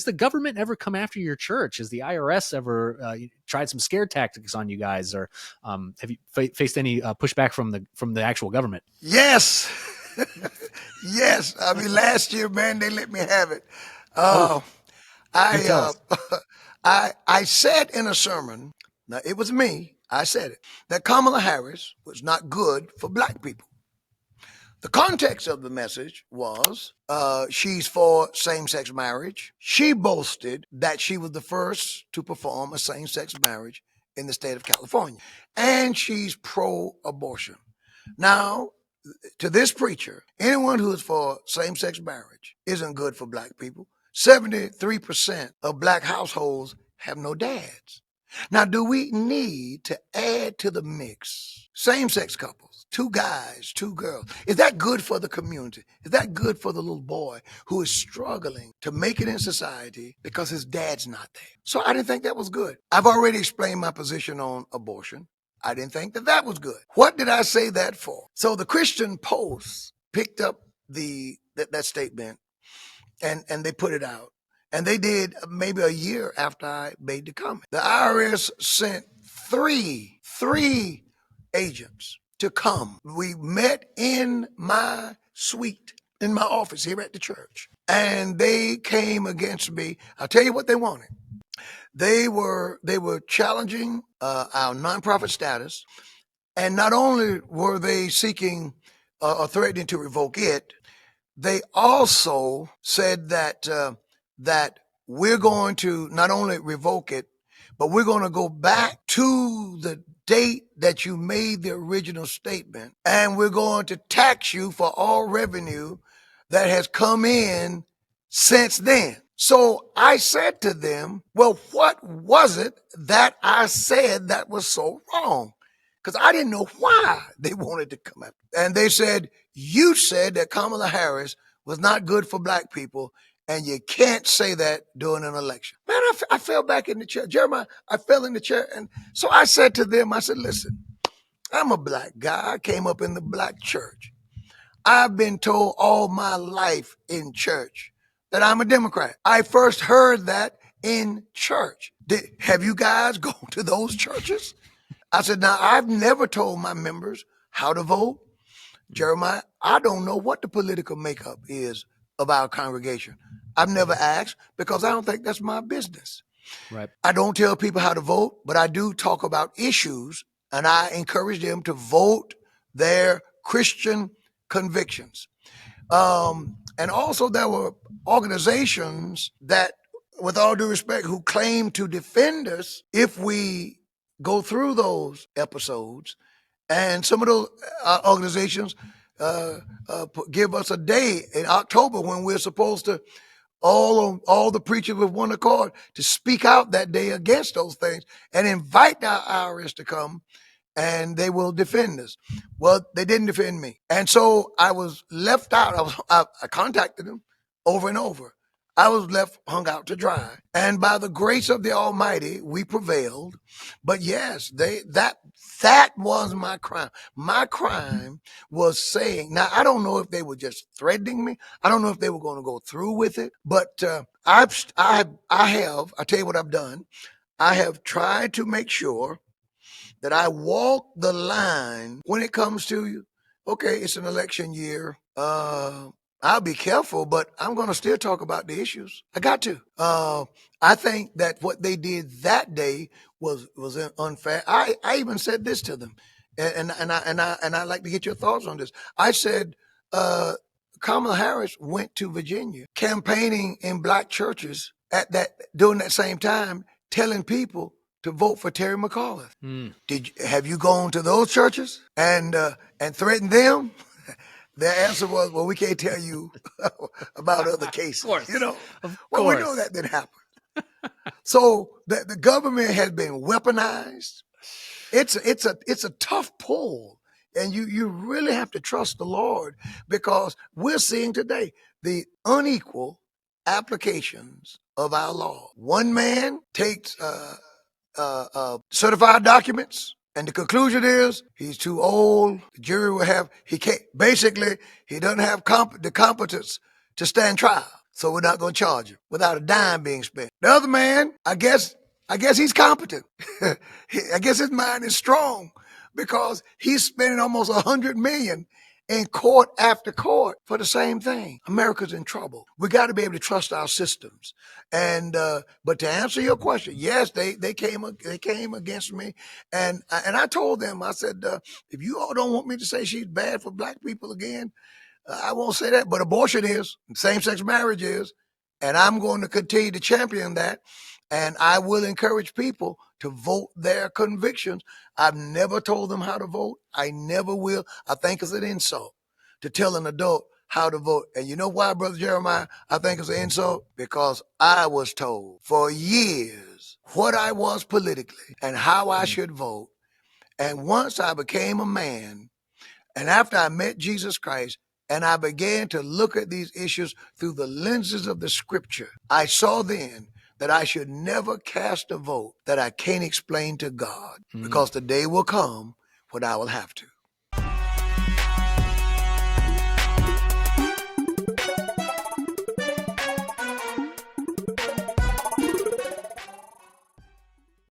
Has the government ever come after your church? Has the IRS ever tried some scare tactics on you guys, or have you faced any pushback from the actual government? Yes. Yes. I mean, last year, man, they let me have it. Do tell I, us. I said in a sermon, now it was me, I said it, that Kamala Harris was not good for black people. The context of the message was she's for same-sex marriage. She boasted that she was the first to perform a same-sex marriage in the state of California. And she's pro-abortion. Now, to this preacher, anyone who is for same-sex marriage isn't good for black people. 73% of black households have no dads. Now, do we need to add to the mix same-sex couples, 2 guys, 2 girls? Is that good for the community? Is that good for the little boy who is struggling to make it in society because his dad's not there? So I didn't think that was good. I've already explained my position on abortion. I didn't think that that was good. What did I say that for? So the Christian Post picked up that statement and they put it out. And they did maybe a year after I made the comment. The IRS sent three agents to come. We met in my suite, in my office here at the church. And they came against me. I'll tell you what they wanted. They were challenging our nonprofit status. And not only were they seeking or threatening to revoke it, they also said that we're going to not only revoke it, but we're going to go back to the date that you made the original statement, and we're going to tax you for all revenue that has come in since then. So I said to them, well, what was it that I said that was so wrong? Because I didn't know why they wanted to come up. And they said, you said that Kamala Harris was not good for black people, and you can't say that during an election. Man, I fell back in the chair. Jeremiah, I fell in the chair. And so I said to them, I said, listen, I'm a black guy. I came up in the black church. I've been told all my life in church that I'm a Democrat. I first heard that in church. Have you guys gone to those churches? I said, now, I've never told my members how to vote. Jeremiah, I don't know what the political makeup is of our congregation. I've never asked because I don't think that's my business. Right. I don't tell people how to vote, but I do talk about issues, and I encourage them to vote their Christian convictions. And also there were organizations that, with all due respect, who claim to defend us if we go through those episodes. And some of those organizations give us a day in October when we're supposed to, all the preachers with one accord, to speak out that day against those things and invite our IRS to come, and they will defend us. Well, they didn't defend me. And so I was left out. I contacted them over and over. I was left hung out to dry. And by the grace of the Almighty, we prevailed. But yes, that was my crime. My crime was saying, now I don't know if they were just threatening me. I don't know if they were going to go through with it. But I tell you what I've done. I have tried to make sure that I walk the line when it comes to, okay, it's an election year. I'll be careful, but I'm going to still talk about the issues. I got to. I think that what they did that day was unfair. I even said this to them, and I like to get your thoughts on this. I said, Kamala Harris went to Virginia campaigning in black churches during that same time, telling people to vote for Terry McAuliffe. Have you gone to those churches and threatened them? Their answer was, well, we can't tell you about other cases. Of course. Well, we know that didn't happen. So the government has been weaponized. It's a tough pull. And you really have to trust the Lord, because we're seeing today the unequal applications of our law. One man takes certified documents, and the conclusion is he's too old. The jury will he doesn't have the competence to stand trial. so we're not going to charge him without a dime being spent. The other man, I guess he's competent. I guess his mind is strong because he's spending almost $100 million in court after court for the same thing. America's in trouble. We got to be able to trust our systems. And but to answer your question, yes, they came against me, and I told them, I said, if you all don't want me to say she's bad for black people again, I won't say that. But abortion is, same-sex marriage is, and I'm going to continue to champion that. And I will encourage people to vote their convictions. I've never told them how to vote. I never will. I think it's an insult to tell an adult how to vote. And you know why, Brother Jeremiah, I think it's an insult? Because I was told for years what I was politically and how I should vote. And once I became a man, and after I met Jesus Christ, and I began to look at these issues through the lenses of the scripture, I saw then that I should never cast a vote that I can't explain to God, because the day will come when I will have to.